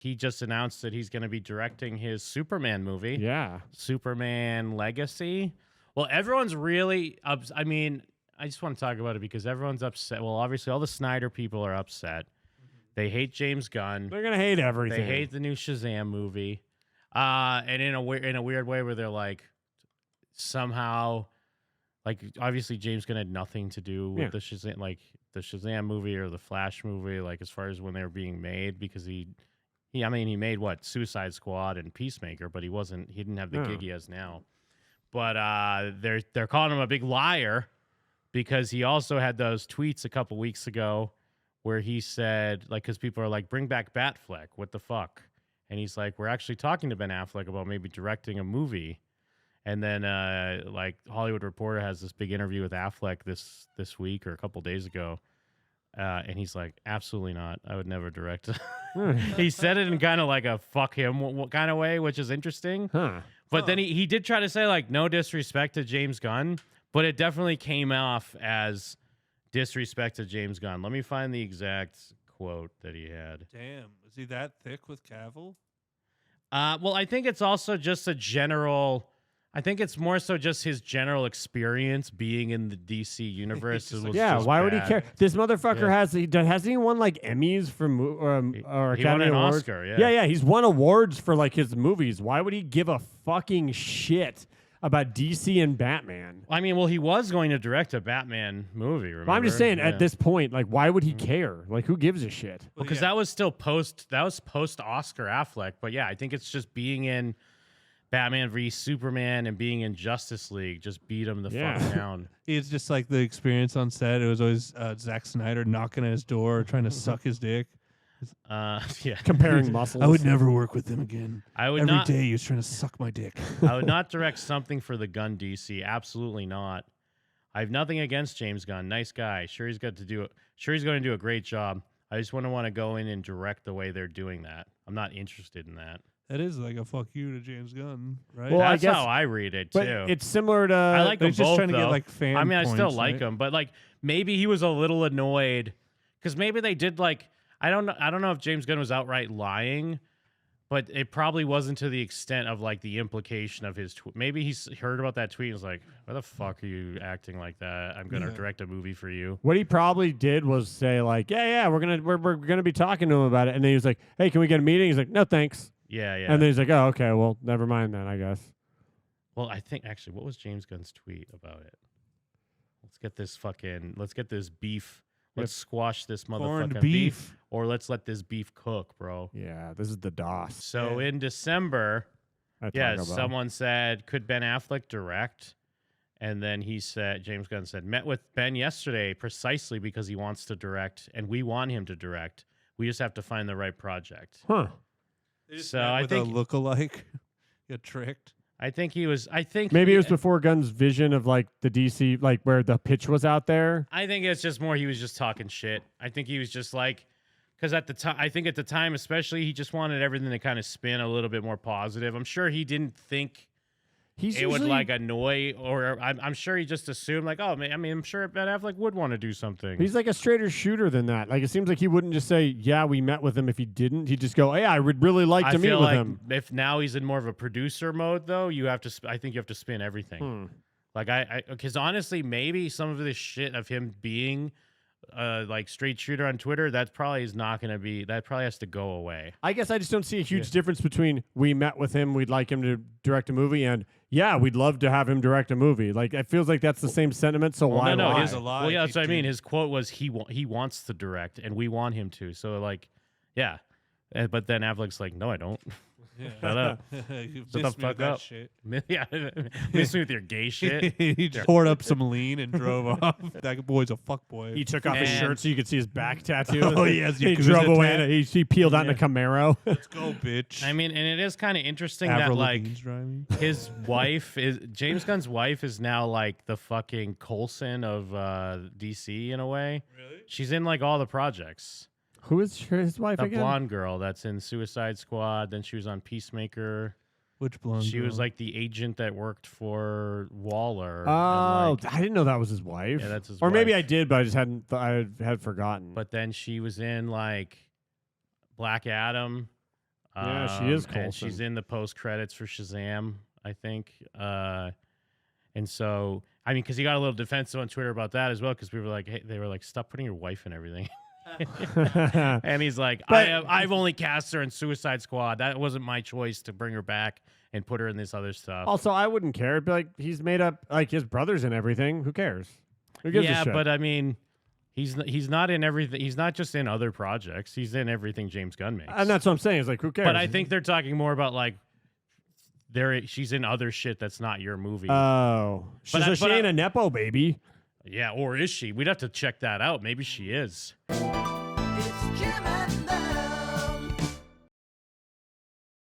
he just announced that he's going to be directing his Superman movie. Yeah. Superman Legacy. Well, everyone's really I mean, I just want to talk about it because everyone's upset. Well, obviously, all the Snyder people are upset. They hate James Gunn. They're gonna hate everything. They hate the new Shazam movie. And in a weird way where they're like, somehow, like, obviously James Gunn had nothing to do with the Shazam movie or the Flash movie, like, as far as when they were being made, because he made what, Suicide Squad and Peacemaker, but he didn't have the gig he has now. But they're calling him a big liar because he also had those tweets a couple weeks ago where he said, like, because people are like, bring back Batfleck, what the fuck? And he's like, we're actually talking to Ben Affleck about maybe directing a movie. And then, like, Hollywood Reporter has this big interview with Affleck this week or a couple days ago. And he's like, absolutely not. I would never direct. He said it in kind of like a fuck him kind of way, which is interesting. But then he did try to say, like, no disrespect to James Gunn, but it definitely came off as disrespect to James Gunn. Let me find the exact quote that he had. Damn, is he that thick with Cavill? Well, I think it's also just a general. I think it's more so just his general experience being in the DC universe. Why would he care? This motherfucker hasn't he won like Emmys for or he Academy won an Awards? Oscar, Yeah, he's won awards for like his movies. Why would he give a fucking shit about DC and Batman? I mean, well, he was going to direct a Batman movie, remember? Well, I'm just saying, at this point, like, why would he care? Like, who gives a shit? Well, because that was still post Oscar Affleck. But yeah, I think it's just being in Batman v Superman and being in Justice League just beat him the fuck down. It's just like the experience on set. It was always Zack Snyder knocking at his door, trying to suck his dick. Yeah, comparing muscles. I would never work with him again. Every day he was trying to suck my dick. I would not direct something for the Gunn DC. Absolutely not. I have nothing against James Gunn. Nice guy. Sure, he's going to do a great job. I just want to go in and direct the way they're doing that. I'm not interested in that. That is like a fuck you to James Gunn, right? Well, that's how I read it but too. It's similar to. I like them both. Just trying to though. get like fan. I mean, I still points, like right? him, but like maybe he was a little annoyed because maybe they did like I don't know if James Gunn was outright lying, but it probably wasn't to the extent of like the implication of his tweet. Maybe he's heard about that tweet and was like, "Why the fuck are you acting like that? I'm gonna direct a movie for you." What he probably did was say like, "Yeah, we're gonna be talking to him about it," and then he was like, "Hey, can we get a meeting?" He's like, "No, thanks." Yeah. And then he's like, "Oh, okay, well, never mind then, I guess." Well, I think actually, what was James Gunn's tweet about it? Let's get this beef. Let's squash this motherfucking beef, or let's let this beef cook, bro. Yeah, this is the DOS. So in December, someone said, could Ben Affleck direct? And then James Gunn said, met with Ben yesterday precisely because he wants to direct, and we want him to direct. We just have to find the right project. Huh. So I think a lookalike got tricked. I think maybe it was before Gunn's vision of like the DC, like where the pitch was out there. I think it's just more he was just talking shit. I think he was just like, because at the time, especially, he just wanted everything to kind of spin a little bit more positive. I'm sure he didn't think would like annoy, or I'm sure he just assumed like, oh man, I mean, I'm sure Ben Affleck would want to do something. He's like a straighter shooter than that. Like it seems like he wouldn't just say, "Yeah, we met with him." If he didn't, he'd just go, "Hey, I would really like to meet with him." If now he's in more of a producer mode, though, I think you have to spin everything. Like because honestly, maybe some of this shit of him being like straight shooter on Twitter, that probably is not going to be. That probably has to go away. I guess I just don't see a huge difference between we met with him, we'd like him to direct a movie, and yeah, we'd love to have him direct a movie. Like it feels like that's the same sentiment. So why? No, lie? Well, yeah, that's what I mean. His quote was he wants to direct, and we want him to. So like, yeah, but then Affleck's like, no, I don't. Shut up. Shut the fuck up. Shit. Yeah, miss me with your gay shit. He just poured up some lean and drove off. That boy's a fuck boy. He took off his shirt so you could see his back tattoo. Oh yes, he drove away. He peeled out in a Camaro. Let's go, bitch. I mean, and it is kind of interesting that like his wife is James Gunn's wife is now like the fucking Coulson of DC in a way. Really? She's in like all the projects. Who is his wife again? The blonde girl that's in Suicide Squad. Then she was on Peacemaker. Which blonde She girl? was like the agent that worked for Waller. Oh, like, I didn't know that was his wife. Yeah, that's his or wife. maybe I did, but I just hadn't. I had forgotten. But then she was in like Black Adam. Yeah, she is Coulson. And she's in the post credits for Shazam, I think. And so, I mean, because he got a little defensive on Twitter about that as well, because we were like, hey, they were like, stop putting your wife in everything. And he's like, I've only cast her in Suicide Squad. That wasn't my choice to bring her back and put her in this other stuff. Also, I wouldn't care. It'd be like, he's made up, like, his brother's in everything. Who cares? Who gives a shit? But I mean, he's not in everything. He's not just in other projects. He's in everything James Gunn makes. And that's what I'm saying. It's like, who cares? But I think they're talking more about like, she's in other shit that's not your movie. Oh, she ain't a nepo baby. Yeah, or is she? We'd have to check that out. Maybe she is.